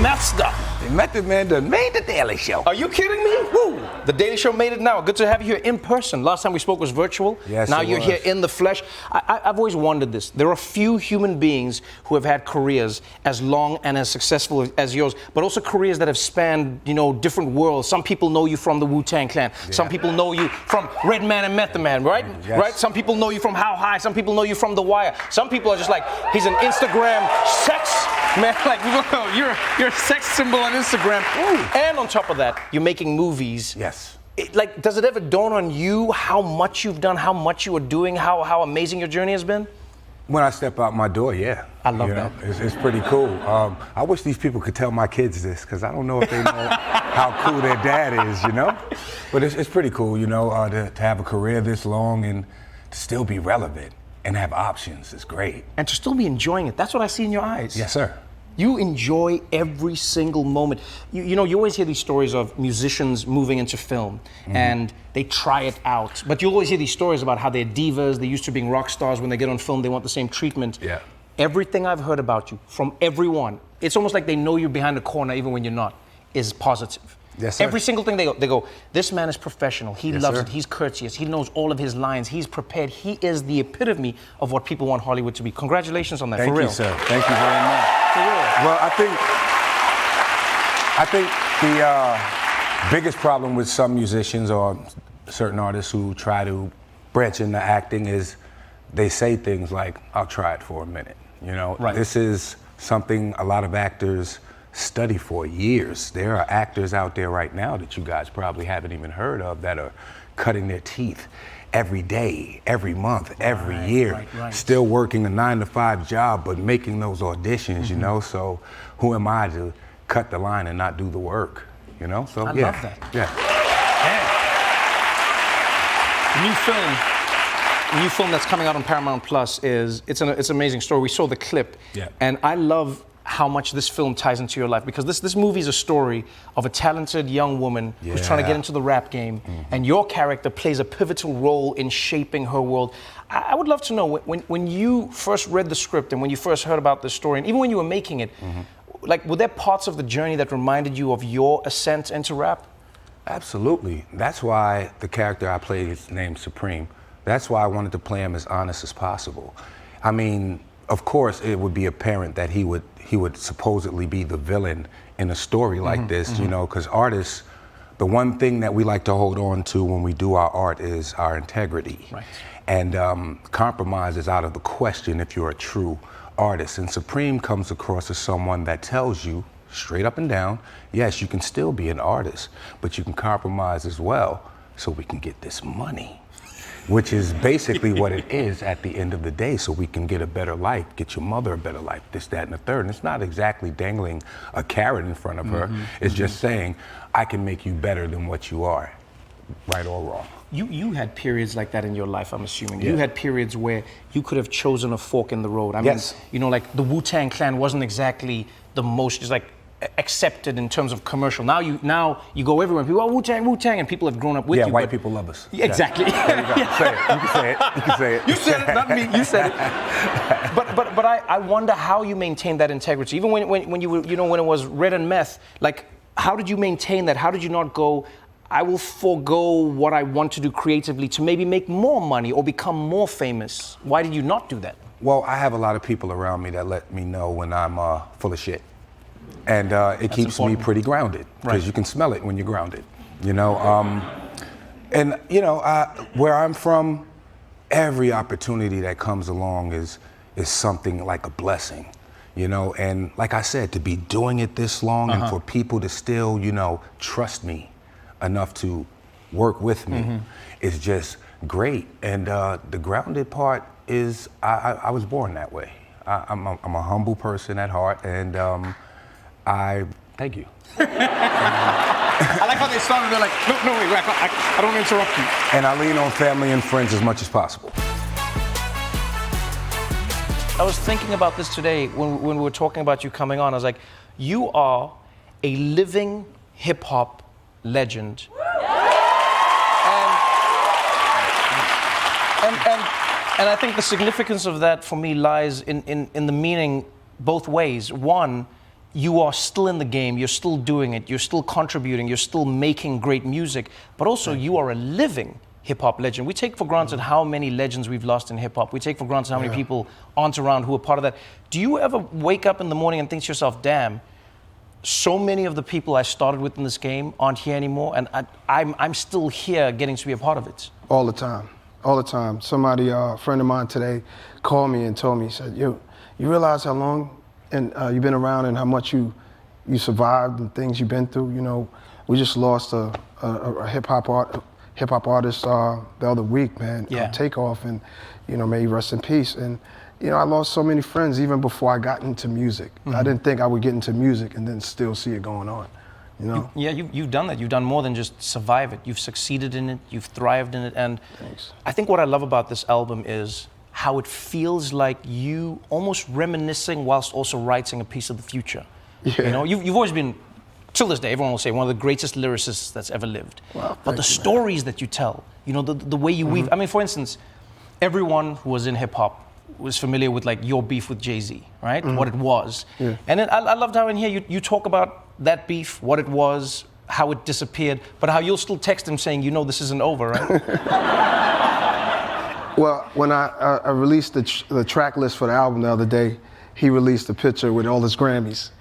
meth stuff. The Method Man done made the Daily Show. Are you kidding me? Woo! The Daily Show made it now. Good to have you here in person. Last time we spoke was virtual. Yes, now it you're was. here in the flesh. I've always wondered this. There are few human beings who have had careers as long and as successful as yours, but also careers that have spanned, different worlds. Some people know you from the Wu-Tang Clan. Yeah. Some people know you from Red Man and Method Man, right? Yes. Right? Some people know you from How High. Some people know you from The Wire. Some people are just like, he's an Instagram sex man. Like, you're a sex symbol on Instagram. Ooh. And on top of that, you're making movies. Yes. Does it ever dawn on you how much you've done, how much you are doing, how amazing your journey has been? When I step out my door, yeah. I love that. It's pretty cool. I wish these people could tell my kids this, because I don't know if they know how cool their dad is, But it's pretty cool, to have a career this long and to still be relevant and have options is great. And to still be enjoying it. That's what I see in your eyes. Yes, sir. You enjoy every single moment. You always hear these stories of musicians moving into film and they try it out. But you always hear these stories about how they're divas, they're used to being rock stars. When they get on film, they want the same treatment. Yeah. Everything I've heard about you from everyone, it's almost like they know you're behind the corner even when you're not, is positive. Yes, sir. Every single thing they go, this man is professional. He Yes, loves sir. it. He's courteous. He knows all of his lines. He's prepared. He is the epitome of what people want Hollywood to be. Congratulations on that, Thank for real. you, sir. Thank you very much. For real. Well, I think the biggest problem with some musicians or certain artists who try to branch into acting is they say things like, I'll try it for a minute. Right. This is something a lot of actors study for years. There are actors out there right now that you guys probably haven't even heard of that are cutting their teeth every day, every month, every year, still working a 9-to-5 job, but making those auditions, So who am I to cut the line and not do the work, So I love that. Yeah. The new film that's coming out on Paramount Plus it's an amazing story. We saw the clip, and I love how much this film ties into your life, because this movie is a story of a talented young woman who's trying to get into the rap game, and your character plays a pivotal role in shaping her world. I would love to know, when you first read the script and when you first heard about this story, and even when you were making it, were there parts of the journey that reminded you of your ascent into rap? Absolutely. That's why the character I played is named Supreme. That's why I wanted to play him as honest as possible. I mean, of course, it would be apparent that he would supposedly be the villain in a story like this, because artists, the one thing that we like to hold on to when we do our art is our integrity. Right. And compromise is out of the question if you're a true artist. And Supreme comes across as someone that tells you straight up and down, yes, you can still be an artist, but you can compromise as well so we can get this money. Which is basically what it is at the end of the day, so we can get a better life, get your mother a better life, this, that, and the third. And it's not exactly dangling a carrot in front of her. It's just saying, I can make you better than what you are, right or wrong. You had periods like that in your life, I'm assuming. Yeah. You had periods where you could have chosen a fork in the road. I mean, like the Wu-Tang Clan wasn't exactly the most, just like, accepted in terms of commercial. Now you go everywhere and people, Wu-Tang, and people have grown up with you. Yeah, white people love us. Exactly. There you go. Say it. You can say it. You can say it. You said it, not me. You said it. But I wonder how you maintained that integrity. Even when you were, when it was Red and Meth, like, how did you maintain that? How did you not go, I will forego what I want to do creatively to maybe make more money or become more famous? Why did you not do that? Well, I have a lot of people around me that let me know when I'm full of shit. And it keeps important. me pretty grounded, because you can smell it when you're grounded, where I'm from, every opportunity that comes along is something like a blessing, and like I said, to be doing it this long and for people to still, trust me enough to work with me is just great. And the grounded part is I was born that way. I'm a humble person at heart, and I thank you. I like how they started. They're like, no, wait, I don't want to interrupt you. And I lean on family and friends as much as possible. I was thinking about this today when we were talking about you coming on. I was like, you are a living hip hop legend. And I think the significance of that for me lies in the meaning both ways. One, you are still in the game, you're still doing it, you're still contributing, you're still making great music, but also you are a living hip-hop legend. We take for granted how many legends we've lost in hip-hop. We take for granted how many people aren't around who are part of that. Do you ever wake up in the morning and think to yourself, damn, so many of the people I started with in this game aren't here anymore, and I'm still here getting to be a part of it? All the time, all the time. Somebody, a friend of mine today, called me and told me, he said, you realize how long you've been around and how much you survived and things you've been through? You know, we just lost a hip-hop artist the other week, man. Takeoff, and may he rest in peace. And I lost so many friends even before I got into music. I didn't think I would get into music and then still see it going on. You've done that. You've done more than just survive it. You've succeeded in it. You've thrived in it. And thanks. I think what I love about this album is how it feels like you almost reminiscing whilst also writing a piece of the future. Yeah. You've always been, till this day, everyone will say, one of the greatest lyricists that's ever lived. Wow, but the stories that you tell, the way you weave. I mean, for instance, everyone who was in hip hop was familiar with like your beef with Jay-Z, right? What it was. Yeah. And then I loved how in here you talk about that beef, what it was, how it disappeared, but how you'll still text him saying, this isn't over, right? Well, when I released the track list for the album the other day, he released a picture with all his Grammys.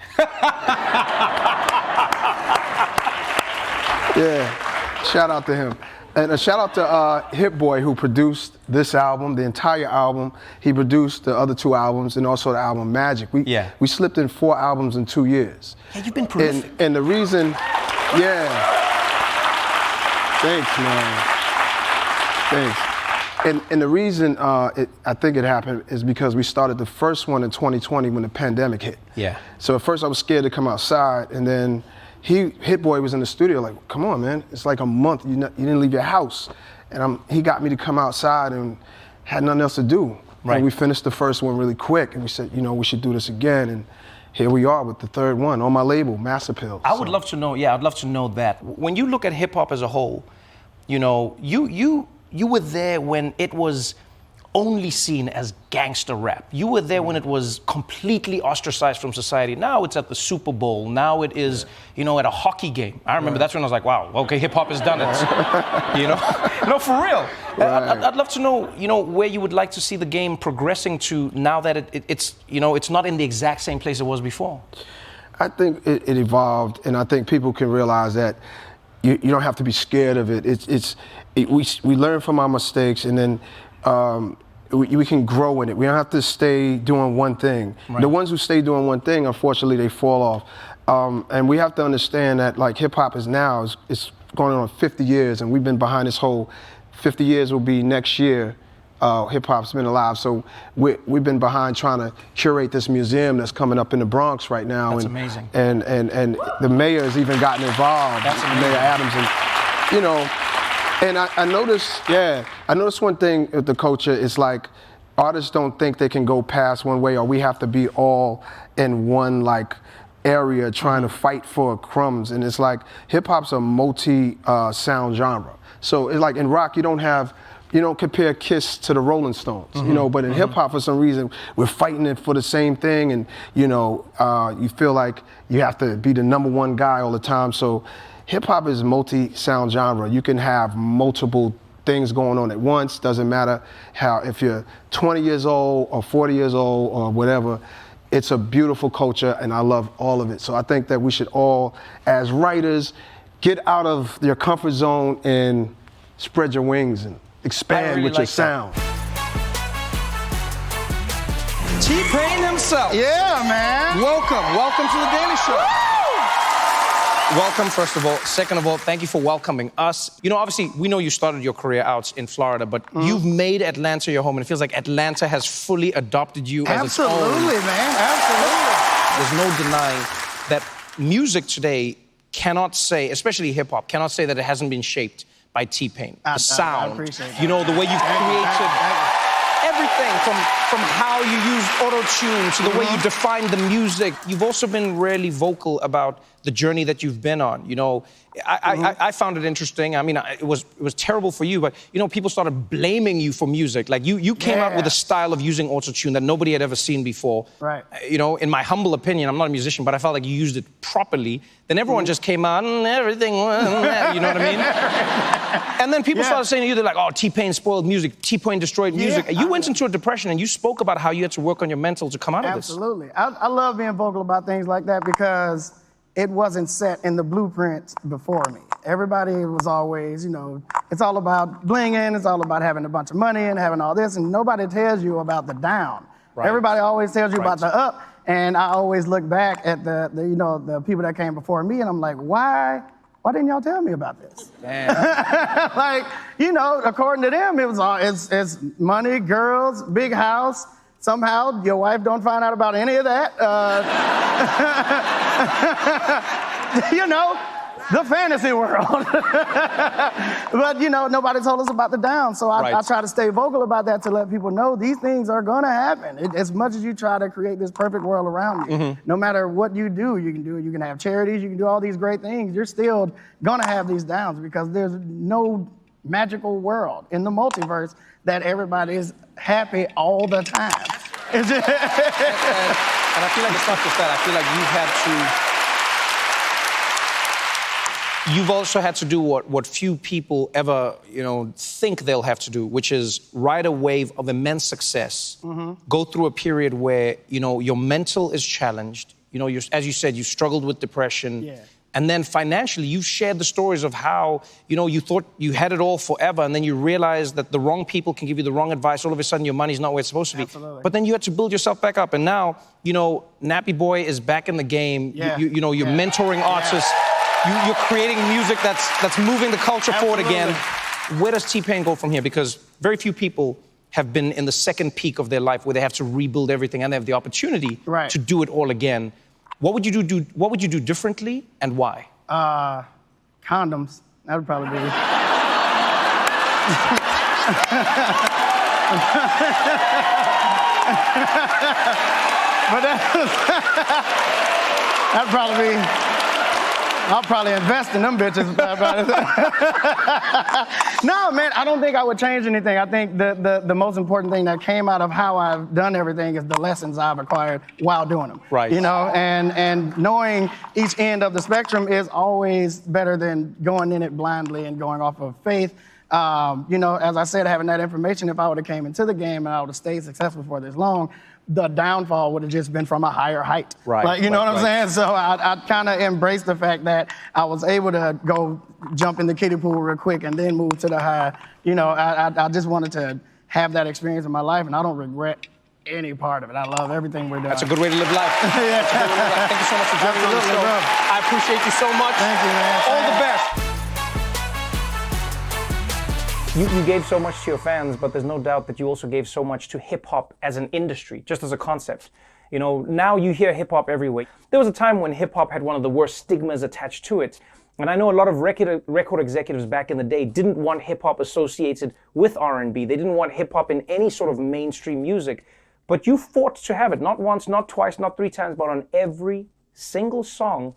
Yeah, shout out to him. And a shout out to Hit Boy, who produced this album, the entire album. He produced the other 2 albums and also the album Magic. We slipped in 4 albums in 2 years. Yeah, you've been prolific. And the reason, thanks, man. Thanks. And the reason I think it happened is because we started the first one in 2020 when the pandemic hit. Yeah. So at first I was scared to come outside, and then Hit Boy was in the studio like, come on, man, it's like a month, you didn't leave your house. And he got me to come outside and had nothing else to do. Right. And we finished the first one really quick, and we said, we should do this again. And here we are with the 3rd one on my label, Master Pills. I would love to know, I'd love to know that. When you look at hip hop as a whole, you were there when it was only seen as gangster rap. You were there when it was completely ostracized from society. Now it's at the Super Bowl. Now it is, at a hockey game. I remember that's when I was like, wow, okay, hip hop has done it. No, for real. Right. I'd love to know, where you would like to see the game progressing to now that it's not in the exact same place it was before. I think it evolved, and I think people can realize that you don't have to be scared of it. We learn from our mistakes, and then we can grow in it. We don't have to stay doing one thing. Right. The ones who stay doing one thing, unfortunately, they fall off. And we have to understand that like hip hop is going on 50 years, and we've been behind this whole 50 years will be next year. Hip hop's been alive, so we've been behind trying to curate this museum that's coming up in the Bronx right now. That's amazing. And the mayor has even gotten involved. That's amazing. Mayor Adams, and I noticed one thing with the culture is like artists don't think they can go past one way, or we have to be all in one like area trying to fight for crumbs. And it's like hip hop's a multi-sound genre. So it's like in rock you don't compare Kiss to the Rolling Stones, but in hip hop for some reason we're fighting it for the same thing, and you feel like you have to be the #1 guy all the time. So hip hop is multi-sound genre. You can have multiple things going on at once. Doesn't matter if you're 20 years old or 40 years old or whatever. It's a beautiful culture, and I love all of it. So I think that we should all, as writers, get out of your comfort zone and spread your wings and expand with your sound. T-Pain himself. Yeah, man. Welcome to the Daily Show. Welcome, first of all. Second of all, thank you for welcoming us. Obviously, we know you started your career out in Florida, but you've made Atlanta your home, and it feels like Atlanta has fully adopted you as its own. Absolutely, man. Absolutely. There's no denying that music today cannot say, especially hip-hop, cannot say that it hasn't been shaped by T-Pain. The sound, I appreciate that. the way you've created everything from how you used auto-tune to the way you defined the music. You've also been really vocal about the journey that you've been on. I found it interesting. I mean, it was terrible for you, but people started blaming you for music. Like you came out with a style of using autotune that nobody had ever seen before. Right. In my humble opinion, I'm not a musician, but I felt like you used it properly. Then everyone just came out and everything, you know what I mean? And then people started saying to you, they're like, oh, T-Pain spoiled music, T-Pain destroyed music. You went into a depression and you spoke about how you had to work on your mental to come out of this. Absolutely. I love being vocal about things like that because it wasn't set in the blueprint before me. Everybody was always, it's all about blinging, it's all about having a bunch of money and having all this, and nobody tells you about the down. Right. Everybody always tells you about the up, and I always look back at the people that came before me, and I'm like, why didn't y'all tell me about this? Like, according to them, it was all it's money, girls, big house. Somehow your wife don't find out about any of that. The fantasy world. But nobody told us about the down. So I try to stay vocal about that to let people know these things are gonna happen. As much as you try to create this perfect world around you, no matter what you do, you can have charities, you can do all these great things, you're still gonna have these downs because there's no magical world in the multiverse that everybody is happy all the time. And I feel like it's not just that. I feel like you've also had to do what few people ever, think they'll have to do, which is ride a wave of immense success, go through a period where, your mental is challenged. As you said, you struggled with depression. Yeah. And then financially, you've shared the stories of how, you thought you had it all forever, and then you realized that the wrong people can give you the wrong advice. All of a sudden, your money's not where it's supposed to be. Absolutely. But then you had to build yourself back up. And now, Nappy Boy is back in the game. Yeah. You're mentoring artists. You're creating music that's moving the culture forward again. Where does T-Pain go from here? Because very few people have been in the second peak of their life where they have to rebuild everything and they have the opportunity to do it all again. What would you do? What would you do differently, and why? Condoms. That would probably be. But that'd probably be. I'll probably invest in them bitches. No, man, I don't think I would change anything. I think the most important thing that came out of how I've done everything is the lessons I've acquired while doing them. Right. And knowing each end of the spectrum is always better than going in it blindly and going off of faith. As I said, having that information, if I would have came into the game and I would have stayed successful for this long, the downfall would have just been from a higher height. Right. Like, you know what I'm saying? So I kind of embraced the fact that I was able to go jump in the kiddie pool real quick and then move to the high. I just wanted to have that experience in my life, and I don't regret any part of it. I love everything we're doing. That's a good way to live life. Yeah. That's a good way to live life. Thank you so much for joining me on the show. Bro. I appreciate you so much. Thank you, man. All the best. You gave so much to your fans, but there's no doubt that you also gave so much to hip-hop as an industry, just as a concept. Now you hear hip-hop everywhere. There was a time when hip-hop had one of the worst stigmas attached to it. And I know a lot of record executives back in the day didn't want hip-hop associated with R&B. They didn't want hip-hop in any sort of mainstream music. But you fought to have it, not once, not twice, not three times, but on every single song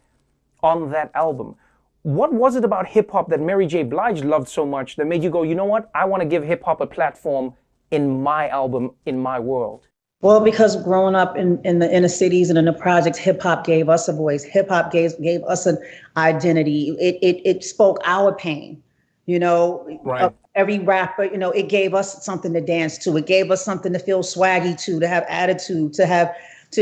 on that album. What was it about hip-hop that Mary J. Blige loved so much that made you go, you know what? I want to give hip-hop a platform in my album, in my world? Well, because growing up in the inner cities and in the projects, hip-hop gave us a voice. Hip-hop gave us an identity. It spoke our pain, Right. Every rapper, it gave us something to dance to. It gave us something to feel swaggy to have attitude, to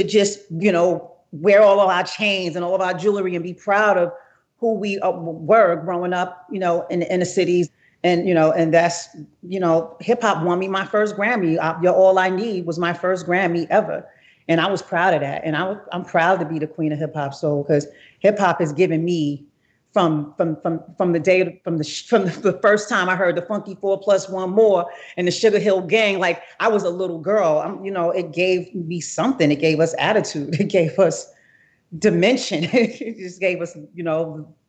just, wear all of our chains and all of our jewelry and be proud of who we were growing up, in the inner cities. And, and that's, hip hop won me my first Grammy. You're All I Need was my first Grammy ever. And I was proud of that. And I'm proud to be the queen of hip hop soul, because hip hop has given me from the first time I heard the Funky 4+1 More and the Sugar Hill Gang. Like, I was a little girl. It gave me something. It gave us attitude. It gave us dimension. It just gave us,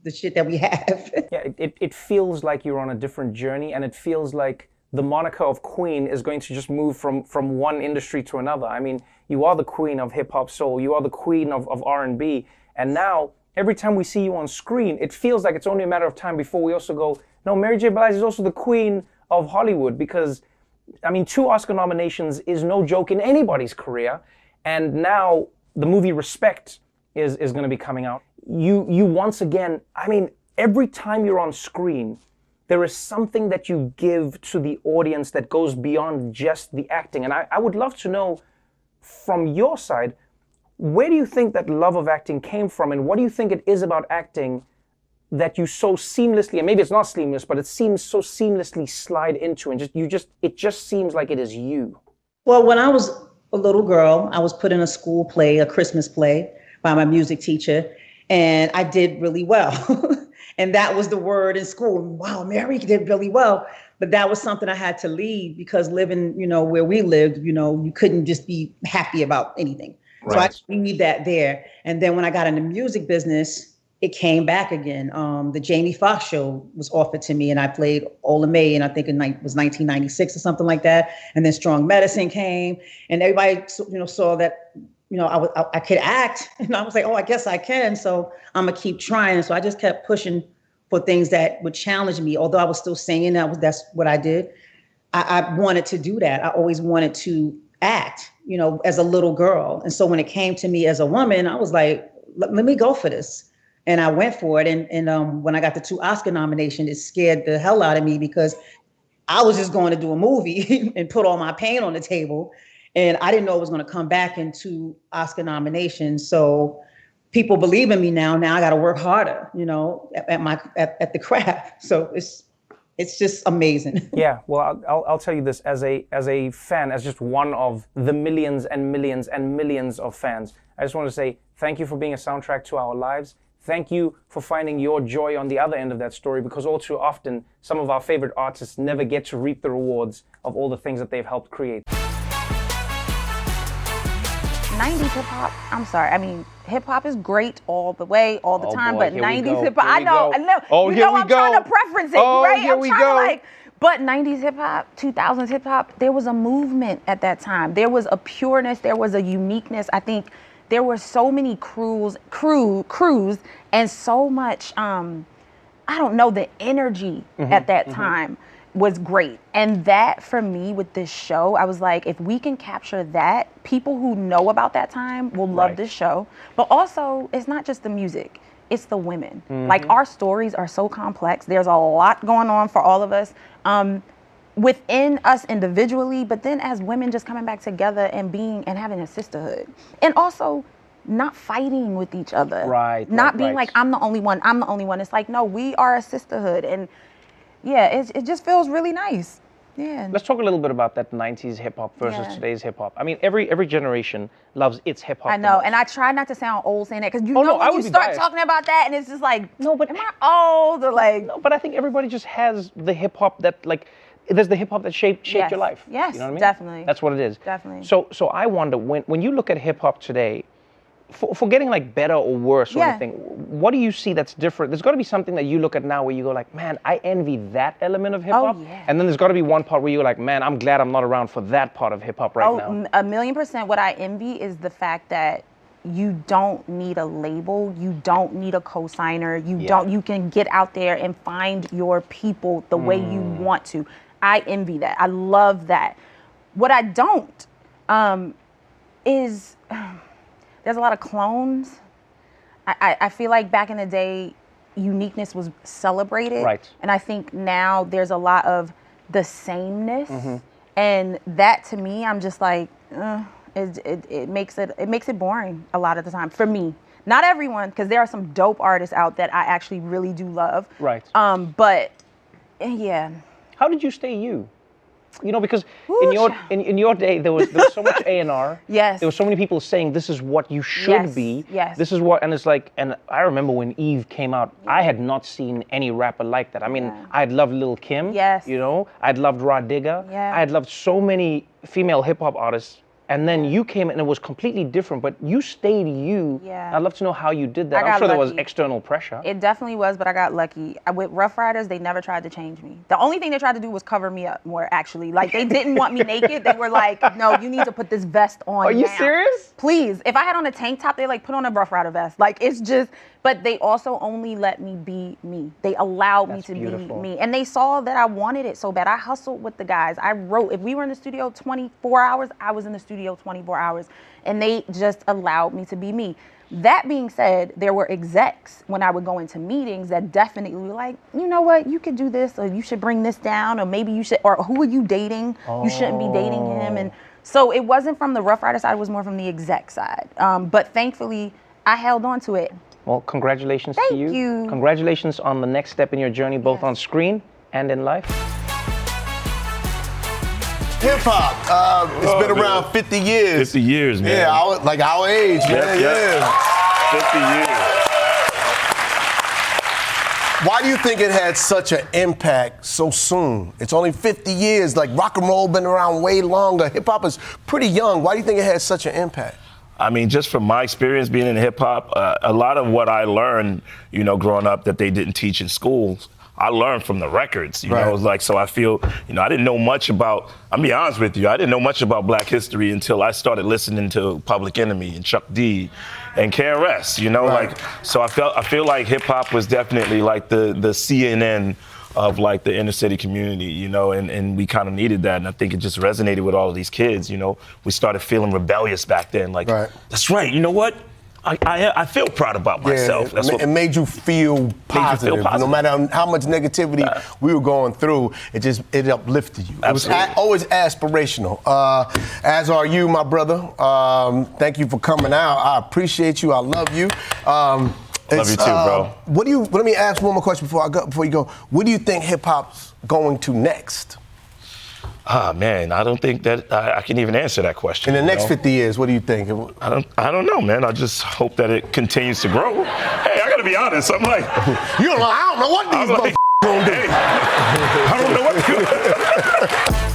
the shit that we have. Yeah, it feels like you're on a different journey, and it feels like the moniker of queen is going to just move from one industry to another. I mean, you are the queen of hip hop soul. You are the queen of R&B. And now every time we see you on screen, it feels like it's only a matter of time before we also go, no, Mary J. Blige is also the queen of Hollywood, because, I mean, 2 Oscar nominations is no joke in anybody's career. And now the movie Respect is going to be coming out. You once again, I mean, every time you're on screen, there is something that you give to the audience that goes beyond just the acting. And I would love to know from your side, where do you think that love of acting came from, and what do you think it is about acting that you so seamlessly, and maybe it's not seamless, but it seems so seamlessly slide into, and it just seems like it is you? Well, when I was a little girl, I was put in a school play, a Christmas play by my music teacher, and I did really well. And that was the word in school. Wow, Mary did really well. But that was something I had to leave, because living, where we lived, you couldn't just be happy about anything. Right. So I had to leave that there. And then when I got in the music business, it came back again. The Jamie Foxx show was offered to me, and I played Ola Mae, and I think it was 1996 or something like that. And then Strong Medicine came, and everybody, saw that, I could act, and I was like, oh, I guess I can. So I'm gonna keep trying. So I just kept pushing for things that would challenge me. Although I was still singing, that's what I did. I wanted to do that. I always wanted to act, as a little girl. And so when it came to me as a woman, I was like, let me go for this. And I went for it. And when I got the 2 Oscar nominations, it scared the hell out of me, because I was just going to do a movie and put all my pain on the table. And I didn't know it was going to come back into Oscar nominations. So people believe in me now. Now I got to work harder, at the craft. So it's just amazing. Yeah, well, I'll tell you this, as a fan, as just one of the millions and millions and millions of fans, I just want to say thank you for being a soundtrack to our lives. Thank you for finding your joy on the other end of that story, because all too often, some of our favorite artists never get to reap the rewards of all the things that they've helped create. 90s hip hop, I'm sorry. I mean, hip hop is great all the way, all the time, boy, but here we 90s go, hip hop, here I we know, go. I know. Oh, you here know we I'm go. trying to preference it, Oh, right? here I'm we trying go. But 90s hip hop, 2000s hip hop, there was a movement at that time. There was a pureness, there was a uniqueness. I think there were so many crews, and so much, I don't know, the energy at that time was great. And that, for me, with this show, I was like, if we can capture that, people who know about that time will love this show. But also, it's not just the music, it's the women. Like, our stories are so complex. There's a lot going on for all of us, within us individually, but then as women just coming back together and having a sisterhood. And also, not fighting with each other. Not being like, I'm the only one. It's like, no, we are a sisterhood. And yeah, it just feels really nice. Yeah. Let's talk a little bit about that 90s hip hop versus today's hip hop. I mean, every generation loves its hip hop. I know, and I try not to sound old saying that, because when you start talking about that, and it's just like, no, but am I old or like? No, but I think everybody just has the hip hop that, like, there's the hip hop that shaped your life. Yes, you know what I mean? Definitely. That's what it is. Definitely. So I wonder, when you look at hip hop today, for getting like better or worse or anything, what do you see that's different? There's got to be something that you look at now where you go like, man, I envy that element of hip hop. Oh, yeah. And then there's got to be one part where you're like, man, I'm glad I'm not around for that part of hip hop right now. 1,000,000%. What I envy is the fact that you don't need a label, you don't need a co-signer, you can get out there and find your people the way you want to. I envy that. I love that. What I don't is there's a lot of clones. I feel like back in the day, uniqueness was celebrated. Right. And I think now there's a lot of the sameness. And that, to me, I'm just like, it makes it boring a lot of the time for me. Not everyone, because there are some dope artists out that I actually really do love. Right. But yeah. How did you stay you? You know, because in your day there was so much A&R. Yes. There were so many people saying this is what you should be. Yes. This is what, and it's like, and I remember when Eve came out, I had not seen any rapper like that. I mean, I'd loved Lil' Kim. Yes. You know, I'd loved Rod Digger. Yeah. I had loved so many female hip hop artists, and then you came and it was completely different, but you stayed you. Yeah. I'd love to know how you did that. I I'm got sure there was lucky. external pressure. It definitely was, but I got lucky. With Rough Riders, they never tried to change me. The only thing they tried to do was cover me up more, actually. Like, they didn't want me naked. They were like, no, you need to put this vest on Are you now. serious? Please. If I had on a tank top, they like, put on a Rough Rider vest. Like, it's just, but they also only let me be me. They allowed me to be me. And they saw that I wanted it so bad. I hustled with the guys. I wrote. If we were in the studio 24 hours, I was in the studio 24 hours. And they just allowed me to be me. That being said, there were execs when I would go into meetings that definitely were like, you know what, you could do this, or you should bring this down, or maybe you should, or who are you dating? You shouldn't be dating him. And so it wasn't from the Rough Rider side, it was more from the exec side. But thankfully, I held on to it. Well, congratulations to you. Thank you. Congratulations on the next step in your journey, both on screen and in life. Hip hop, it's been around 50 years. 50 years, man. Yeah, like our age, man. Yep. Yeah. 50 years. Why do you think it had such an impact so soon? It's only 50 years. Like, rock and roll been around way longer. Hip hop is pretty young. Why do you think it had such an impact? I mean, just from my experience being in hip hop, a lot of what I learned, you know, growing up that they didn't teach in schools, I learned from the records, you know, like, so I feel, you know, I didn't know much about, I'm be honest with you, I didn't know much about Black history until I started listening to Public Enemy and Chuck D and KRS, you know, like, so I feel like hip hop was definitely like the CNN of like the inner city community, you know, and we kind of needed that. And I think it just resonated with all of these kids, you know. We started feeling rebellious back then, like, that's right, you know what? I feel proud about myself. Yeah, it made you feel positive. No matter how much negativity we were going through, it uplifted you. Absolutely. It was always aspirational. As are you, my brother. Thank you for coming out. I appreciate you. I love you. Love you too, bro. Let me ask one more question before you go. What do you think hip hop's going to next? Ah, man, I don't think that I can even answer that question. In the next 50 years, what do you think? I don't know, man. I just hope that it continues to grow. Hey, I gotta be honest. I'm like, I don't know what these like, gonna do. Hey, I don't know what to do.